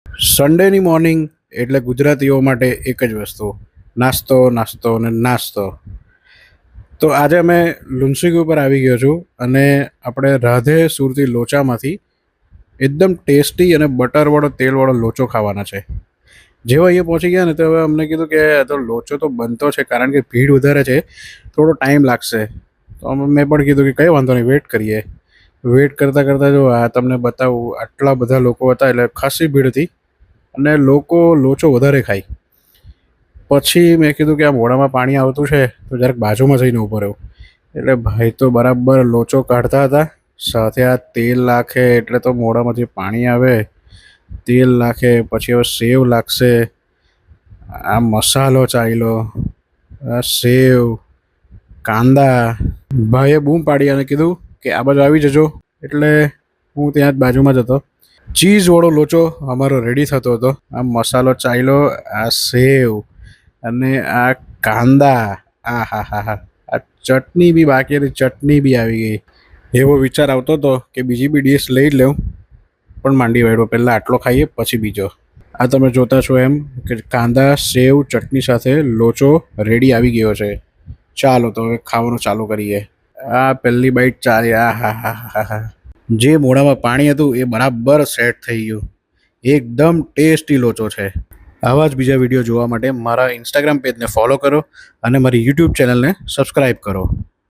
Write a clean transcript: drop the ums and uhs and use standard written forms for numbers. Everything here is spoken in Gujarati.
સન્ડેની મોર્નિંગ એટલે ગુજરાતીઓ માટે એક જ વસ્તુ, નાસ્તો નાસ્તો અને નાસ્તો. તો આજે અમે લુન્સીગી ઉપર આવી ગયો છું અને આપણે રાધે સુરતી લોચામાંથી એકદમ ટેસ્ટી અને બટરવાળો તેલવાળો લોચો ખાવાના છે. જેવો અહીંયા પહોંચી ગયા ને તો હવે અમને કીધું કે તો લોચો તો બનતો છે, કારણ કે ભીડ વધારે છે, થોડો ટાઈમ લાગશે. તો મેં પણ કીધું કે કંઈ વાંધો નહીં, વેઇટ કરીએ. વેઇટ કરતાં કરતાં જો આ તમને બતાવું, આટલા બધા લોકો હતા એટલે ખાસી ભીડ હતી અને લોકો લોચો વધારે ખાય. પછી મેં કીધું કે આ મોઢામાં પાણી આવતું છે તો જરાક બાજુમાં જઈને ઊભો રહ્યો. એટલે ભાઈ તો બરાબર લોચો કાઢતા હતા, સાથે આ તેલ નાખે એટલે તો મોઢામાંથી પાણી આવે. તેલ નાખે પછી હવે સેવ લાગશે, આ મસાલો ચાલ્યો, આ સેવ, કાંદા. ભાઈએ બૂમ પાડી અને કીધું કે આ બાજુ આવી જજો, એટલે હું ત્યાં જ બાજુમાં જ હતો. ચીઝવાળો લોચો અમારો રેડી થતો હતો. આ મસાલો ચાલ્યો, આ સેવ અને આ કાંદા, આ હા હા હા, આ ચટણી બી બાકી હતી, ચટણી બી આવી ગઈ. એવો વિચાર આવતો હતો કે બીજી બી ડીશ લઈ જ લઉં, પણ માંડી વાળ્યો, પહેલાં આટલો ખાઈએ પછી બીજો. આ તમે જોતા છો એમ કે કાંદા, સેવ, ચટણી સાથે લોચો રેડી આવી ગયો છે. ચાલો તો હવે ખાવાનું ચાલુ કરીએ. આ પહેલી બાઈટ ચાલી, આ હા હા હા હા, જે મોઢામાં પાણી હતું એ બરાબર સેટ થઈ ગયું. એકદમ ટેસ્ટી લોચો છે. આવા જ બીજા વિડીયો જોવા માટે મારા ઇન્સ્ટાગ્રામ પેજને ફોલો કરો અને મારી યુટ્યુબ ચેનલને સબસ્ક્રાઈબ કરો.